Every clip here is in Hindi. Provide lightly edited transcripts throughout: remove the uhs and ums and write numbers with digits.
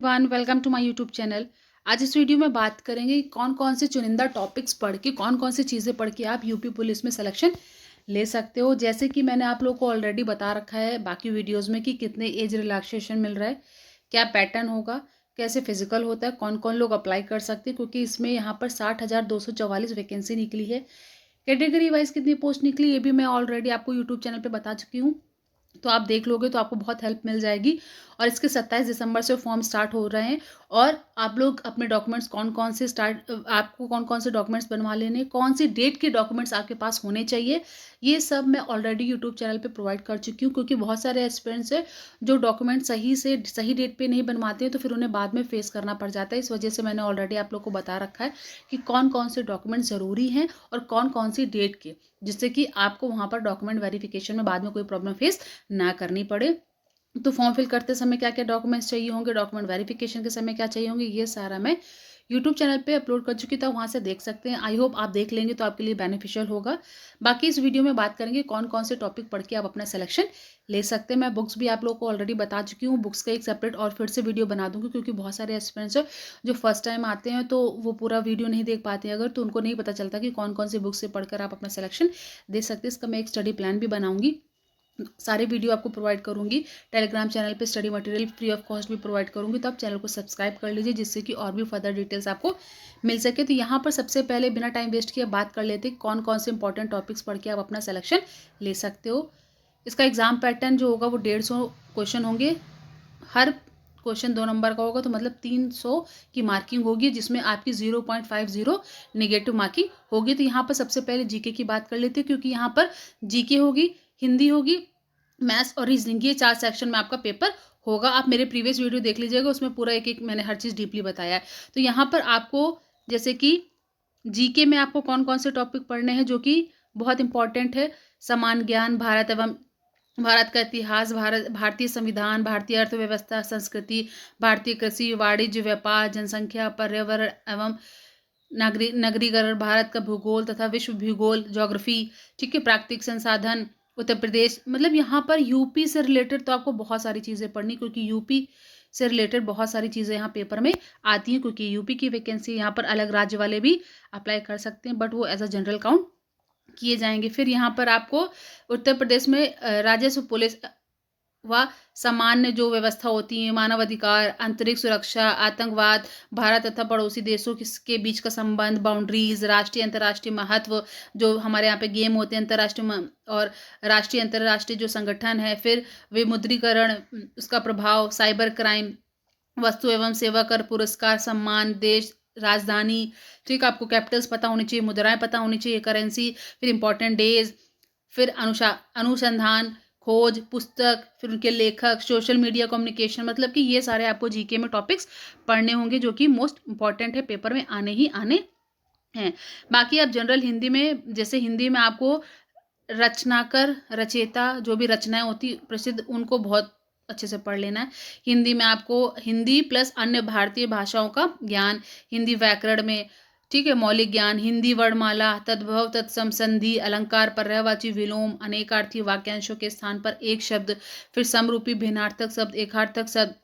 One welcome to my YouTube channel. आज इस वीडियो में बात करेंगे कि कौन कौन से चुनिंदा टॉपिक्स पढ़ के कौन कौन सी चीज़ें पढ़ के आप यूपी पुलिस में सिलेक्शन ले सकते हो। जैसे कि मैंने आप लोगों को ऑलरेडी बता रखा है बाकी वीडियोस में कि कितने एज रिलैक्सेशन मिल रहा है, क्या पैटर्न होगा, कैसे फिजिकल होता है, कौन कौन लोग अप्लाई कर सकते हैं, क्योंकि इसमें यहाँ पर 60,244 वैकेंसी निकली है। कैटेगरी वाइज कितनी पोस्ट निकली ये भी मैं ऑलरेडी आपको यूट्यूब चैनल पर बता चुकी हूँ, तो आप देख लोगे तो आपको बहुत हेल्प मिल जाएगी। और इसके 27 दिसंबर से फॉर्म स्टार्ट हो रहे हैं और आप लोग अपने डॉक्यूमेंट्स कौन कौन से आपको कौन कौन से डॉक्यूमेंट्स बनवा लेने, कौन सी डेट के डॉक्यूमेंट्स आपके पास होने चाहिए, ये सब मैं ऑलरेडी यूट्यूब चैनल पे प्रोवाइड कर चुकी हूँ। क्योंकि बहुत सारे एस्पिरेंट्स हैं जो डॉक्यूमेंट सही डेट पे नहीं बनवाते हैं, तो फिर उन्हें बाद में फेस करना पड़ जाता है। इस वजह से मैंने ऑलरेडी आप लोग को बता रखा है कि कौन कौन से डॉक्यूमेंट ज़रूरी हैं और कौन कौन सी डेट के, जिससे कि आपको वहाँ पर डॉक्यूमेंट वेरिफिकेशन में बाद में कोई प्रॉब्लम फेस ना करनी पड़े। तो फॉर्म फिल करते समय क्या क्या डॉक्यूमेंट्स चाहिए होंगे, डॉक्यूमेंट वेरिफिकेशन के समय क्या चाहिए होंगे, ये सारा मैं यूट्यूब चैनल पे अपलोड कर चुकी, तो वहाँ से देख सकते हैं। आई होप आप देख लेंगे तो आपके लिए बेनिफिशियल होगा। बाकी इस वीडियो में बात करेंगे कौन कौन से टॉपिक पढ़ के आप अपना सिलेक्शन ले सकते हैं। मैं बुक्स भी आप लोगों को ऑलरेडी बता चुकी हूँ, बुक्स का एक सेपरेट और फिर से वीडियो बना दूंगी, क्योंकि बहुत सारे एस्पिरेंट्स हैं जो फर्स्ट टाइम आते हैं तो वो पूरा वीडियो नहीं देख पाते हैं, अगर तो उनको नहीं पता चलता कि कौन कौन सी बुक्स से पढ़कर आप अपना सिलेक्शन दे सकते हैं। इसका मैं एक स्टडी प्लान भी बनाऊंगी, सारे वीडियो आपको प्रोवाइड करूंगी। टेलीग्राम चैनल पे study material free of cost भी प्रोवाइड करूंगी, तो आप चैनल को सब्सक्राइब कर लीजिए, जिससे कि और भी फर्दर डिटेल्स आपको मिल सके। तो यहाँ पर सबसे पहले बिना टाइम वेस्ट किए बात कर लेते हैं कौन कौन से इंपॉर्टेंट टॉपिक्स पढ़ के आप अपना सिलेक्शन ले सकते हो। इसका एग्जाम पैटर्न जो होगा वो 150 क्वेश्चन होंगे, हर क्वेश्चन 2 नंबर का होगा, तो मतलब 300 की मार्किंग होगी, जिसमें आपकी 0.50 नेगेटिव मार्किंग होगी। तो यहाँ पर सबसे पहले जीके की बात कर लेते हैं, क्योंकि यहाँ पर जीके होगी, हिंदी होगी, मैथ्स और रीजनिंग, ये 4 सेक्शन में आपका पेपर होगा। आप मेरे प्रीवियस वीडियो देख लीजिएगा, उसमें पूरा एक एक मैंने हर चीज़ डीपली बताया है। तो यहाँ पर आपको जैसे कि जीके में आपको कौन कौन से टॉपिक पढ़ने हैं जो कि बहुत इंपॉर्टेंट है। समान ज्ञान, भारत का इतिहास, भारतीय संविधान, भारतीय अर्थव्यवस्था, संस्कृति, भारतीय कृषि, वाणिज्य, व्यापार, जनसंख्या, पर्यावरण एवं नगरीकरण, भारत का भूगोल तथा विश्व भूगोल, ज्योग्राफी, ठीक है, प्राकृतिक संसाधन, उत्तर प्रदेश, मतलब यहाँ पर यूपी से रिलेटेड तो आपको बहुत सारी चीज़ें पढ़नी, क्योंकि यूपी से रिलेटेड बहुत सारी चीज़ें यहाँ पेपर में आती हैं। क्योंकि यूपी की वैकेंसी यहाँ पर अलग राज्य वाले भी अप्लाई कर सकते हैं, बट वो एज अ जनरल काउंट किए जाएंगे। फिर यहाँ पर आपको उत्तर प्रदेश में राजस्व, पुलिस व सामान्य जो व्यवस्था होती है, मानवाधिकार, आंतरिक सुरक्षा, आतंकवाद, भारत तथा पड़ोसी देशों के बीच का संबंध, बाउंड्रीज, राष्ट्रीय अंतर्राष्ट्रीय महत्व, जो हमारे यहाँ पे गेम होते हैं अंतर्राष्ट्रीय और राष्ट्रीय अंतर्राष्ट्रीय जो संगठन है, फिर विमुद्रीकरण, उसका प्रभाव, साइबर क्राइम, वस्तु एवं सेवा कर, पुरस्कार, सम्मान, देश, राजधानी, ठीक, आपको कैपिटल्स पता होनी चाहिए, मुद्राएं पता होनी चाहिए, करेंसी, फिर इंपॉर्टेंट डेज, फिर अनुसंधान, खोज, पुस्तक, फिर उनके लेखक, सोशल मीडिया कम्युनिकेशन, मतलब कि ये सारे आपको जीके में टॉपिक्स पढ़ने होंगे जो कि मोस्ट इंपॉर्टेंट है, पेपर में आने ही आने हैं। बाकी आप जनरल हिंदी में, जैसे हिंदी में आपको रचनाकर, रचेता, जो भी रचनाएं होती प्रसिद्ध, उनको बहुत अच्छे से पढ़ लेना है। हिंदी में आपको हिंदी प्लस अन्य भारतीय भाषाओं का ज्ञान, हिंदी व्याकरण में, ठीक है, मौलिक ज्ञान, हिंदी वर्णमाला, तद्भव, तत्सम, संधि, अलंकार, पर्यायवाची, विलोम, अनेकार्थी वाक्यांशों के स्थान पर एक शब्द, फिर समरूपी, भिन्नार्थक शब्द, एकार्थक शब्द,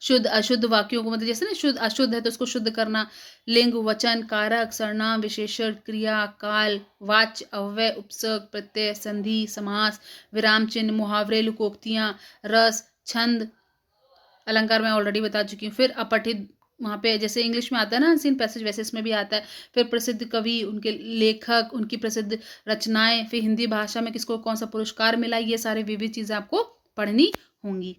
शुद्ध अशुद्ध वाक्यों को, मतलब जैसे ना शुद्ध अशुद्ध है तो उसको शुद्ध करना, लिंग, वचन, कारक, सर्वनाम, विशेषण, क्रिया, काल, वाच्य, अव्यय, उपसर्ग, प्रत्यय, संधि, समास, विराम चिन्ह, मुहावरे, लोकोक्तियां, रस, छंद, अलंकार मैं ऑलरेडी बता चुकी हूँ। फिर अपठित, वहाँ पे जैसे इंग्लिश में आता है ना अनसीन पैसेज, वैसे इसमें भी आता है। फिर प्रसिद्ध कवि, उनके लेखक, उनकी प्रसिद्ध रचनाएं, फिर हिंदी भाषा में किसको कौन सा पुरस्कार मिला, ये सारे विविध चीज़ें आपको पढ़नी होंगी।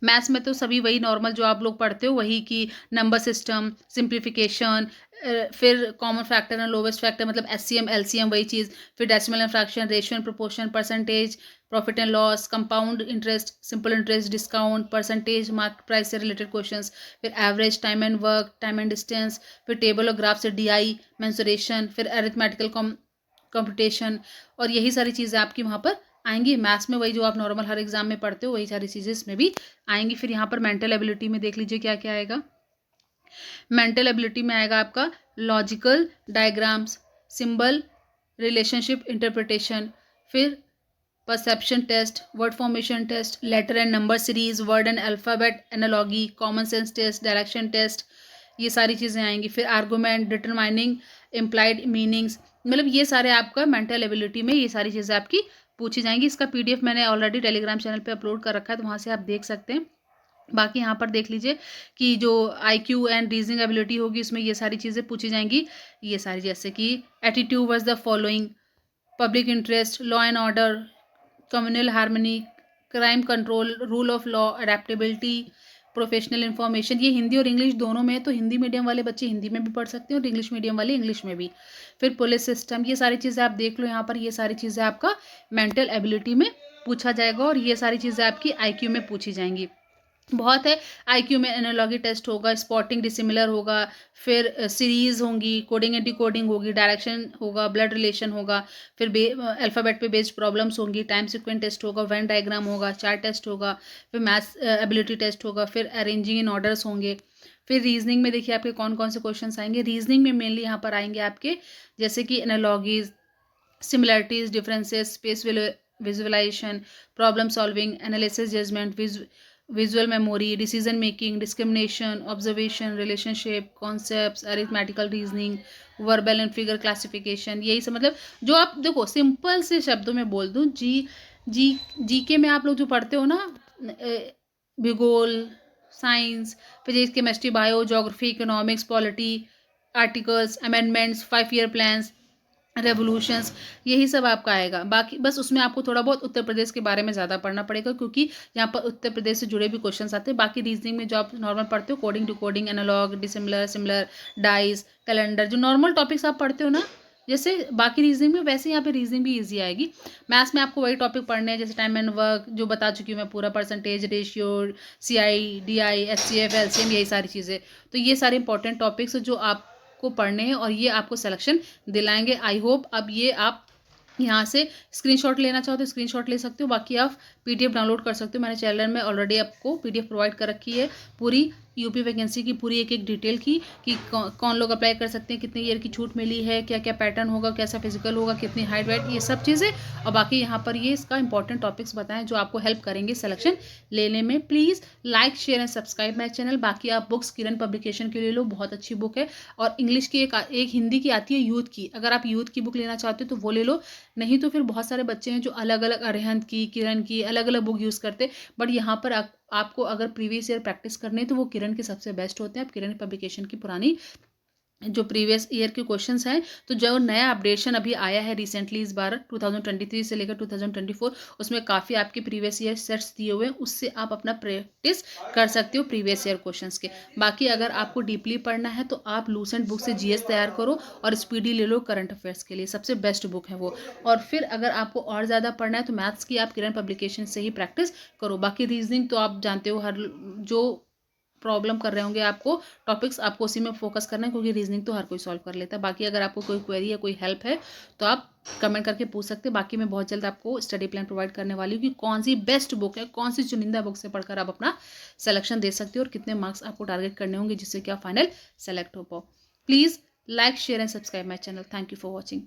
मैथ्स में तो सभी वही नॉर्मल जो आप लोग पढ़ते हो वही, की नंबर सिस्टम, सिंप्लीफिकेशन, फिर common factor and lowest factor, मतलब एचसीएम, एलसीएम, वही चीज़, फिर decimal and fraction, ratio and proportion, percentage, profit and loss, compound interest, simple interest, discount, percentage, market price से रिलेटेड क्वेश्चंस, फिर average, time and work, time and distance, फिर टेबल और ग्राफ से डीआई, मेंसुरेशन, फिर अरिथमेटिकल कंप्यूटेशन, और यही सारी चीज़ें आपकी वहाँ पर आएंगी। मैथ्स में वही जो आप नॉर्मल हर एग्जाम में पढ़ते हो वही सारी चीज़ें इसमें भी आएंगी। फिर यहाँ पर मेंटल एबिलिटी में देख लीजिए क्या क्या आएगा। मेंटल एबिलिटी में आएगा आपका logical diagrams, symbol, relationship interpretation, फिर perception test, word formation test, letter and number series, word and alphabet analogy, common sense test, direction test, ये सारी चीज़ें आएंगी। फिर आर्गूमेंट, डिटरमाइनिंग इम्प्लाइड मीनिंग्स, मतलब ये सारे आपका मेंटल एबिलिटी में ये सारी चीज़ें आपकी पूछी जाएंगी। इसका पीडीएफ मैंने ऑलरेडी टेलीग्राम चैनल पे अपलोड कर रखा है, तो वहाँ से आप देख सकते हैं। बाकी यहाँ पर देख लीजिए कि जो आईक्यू एंड रीजनिंग एबिलिटी होगी इसमें ये सारी चीज़ें पूछी जाएंगी। ये सारी जैसे कि attitude towards the following, public interest, law and order, communal harmony, crime control, rule of law, adaptability, professional information. ये हिंदी और इंग्लिश दोनों में है, तो हिंदी मीडियम वाले बच्चे हिंदी में भी पढ़ सकते हैं और इंग्लिश मीडियम वाले इंग्लिश में भी। फिर पुलिस सिस्टम, ये सारी चीज़ें आप देख लो यहाँ पर, ये सारी चीज़ें आपका मेंटल एबिलिटी में पूछा जाएगा और ये सारी चीज़ें आपकी आईक्यू में पूछी जाएंगी। बहुत है, आईक्यू में एनालॉगी टेस्ट होगा, स्पॉटिंग डिसिमिलर होगा, फिर सीरीज होंगी, कोडिंग एंड डिकोडिंग होगी, डायरेक्शन होगा, ब्लड रिलेशन होगा, फिर अल्फ़ाबेट पे बेस्ड प्रॉब्लम्स होंगी, टाइम सीक्वेंस टेस्ट होगा, वेन डायग्राम होगा, चार्ट टेस्ट होगा, फिर मैथ्स एबिलिटी टेस्ट होगा, फिर अरेंजिंग इन ऑर्डर्स होंगे। फिर रीजनिंग में देखिए आपके कौन कौन से क्वेश्चन आएंगे। रीजनिंग में मेनली यहाँ पर आएंगे आपके जैसे कि analogies, similarities, differences, space visualisation, problem solving, analysis, judgement, visual memory, decision making, discrimination, observation, relationship, concepts, arithmetical reasoning, verbal and figure classification. यही सब, मतलब जो आप देखो सिंपल से शब्दों में बोल दूं, जीके में आप लोग जो पढ़ते हो ना, भूगोल, science, physics, chemistry, bio, geography, economics, polity, articles, amendments, 5 year plans, revolutions, यही सब आपका आएगा। बाकी बस उसमें आपको थोड़ा बहुत उत्तर प्रदेश के बारे में ज़्यादा पढ़ना पड़ेगा, क्योंकि यहाँ पर उत्तर प्रदेश से जुड़े भी क्वेश्चन आते हैं। बाकी रीजनिंग में जो आप नॉर्मल पढ़ते हो, coding, decoding, analog, dissimilar, similar, dice, calendar, जो नॉर्मल टॉपिक्स आप पढ़ते हो ना, जैसे बाकी रीजनिंग में, वैसे यहाँ पे रीजनिंग भी ईजी आएगी। मैथ्स में आपको वही टॉपिक पढ़ने हैं, जैसे टाइम एंड वर्क जो बता चुकी हूँ मैं पूरा, percentage, ratio, CI, DI, HCF, LCM, यही सारी चीज़ें। तो ये सारे इंपॉर्टेंट टॉपिक्स जो आपको पढ़ने हैं और ये आपको सिलेक्शन दिलाएंगे। आई होप अब ये आप यहाँ से स्क्रीनशॉट लेना चाहो तो स्क्रीनशॉट ले सकते हो, बाकी आप पीडीएफ डाउनलोड कर सकते हो। मैंने चैनल में ऑलरेडी आपको पीडीएफ प्रोवाइड कर रखी है पूरी यूपी वैकेंसी की, पूरी एक एक डिटेल की कि कौन लोग अप्लाई कर सकते हैं, कितने ईयर की छूट मिली है, क्या क्या पैटर्न होगा, कैसा फिजिकल होगा, कितनी हाइट वेट, ये सब चीज़ें। और बाकी यहाँ पर ये इसका इंपॉर्टेंट टॉपिक्स बताएं जो आपको हेल्प करेंगे सिलेक्शन लेने में। Please like, share and subscribe my channel. बाकी आप बुक्स किरण पब्लिकेशन के ले लो, बहुत अच्छी बुक है। और इंग्लिश की एक हिंदी की आती है यूथ की, अगर आप यूथ की बुक लेना चाहते हो तो वो ले लो। नहीं तो फिर बहुत सारे बच्चे हैं जो अलग अलग अरिहंत की, किरण की अलग अलग बुक यूज़ करते, बट यहाँ पर आपको अगर प्रीवियस ईयर प्रैक्टिस करनी है तो वो किरण के सबसे बेस्ट होते हैं। आप किरण पब्लिकेशन की पुरानी जो प्रीवियस ईयर के क्वेश्चंस हैं, तो जो नया अपडेशन अभी आया है रिसेंटली इस बार 2023 से लेकर 2024, उसमें काफ़ी आपके प्रीवियस ईयर सेट्स दिए हुए हैं, उससे आप अपना प्रैक्टिस कर सकते हो प्रीवियस ईयर क्वेश्चंस के। बाकी अगर आपको डीपली पढ़ना है तो आप लूसेंट बुक से जीएस तैयार करो और स्पीडी ले लो, करंट अफेयर्स के लिए सबसे बेस्ट बुक है वो। और फिर अगर आपको और ज़्यादा पढ़ना है तो मैथ्स की आप किरण पब्लिकेशन से ही प्रैक्टिस करो। बाकी रीजनिंग तो आप जानते हो, हर जो प्रॉब्लम कर रहे होंगे आपको टॉपिक्स, आपको उसी में फोकस करना है, क्योंकि रीजनिंग तो हर कोई सॉल्व कर लेता है। बाकी अगर आपको कोई क्वेरी या कोई हेल्प है तो आप कमेंट करके पूछ सकते हैं। बाकी मैं बहुत जल्द आपको स्टडी प्लान प्रोवाइड करने वाली हूँ कि कौन सी बेस्ट बुक है, कौन सी चुनिंदा बुक से पढ़कर आप अपना सिलेक्शन दे सकते हो और कितने मार्क्स आपको टारगेट करने होंगे जिससे कि आप फाइनल सेलेक्ट हो पाओ। Please like, share and subscribe my channel. Thank you for watching.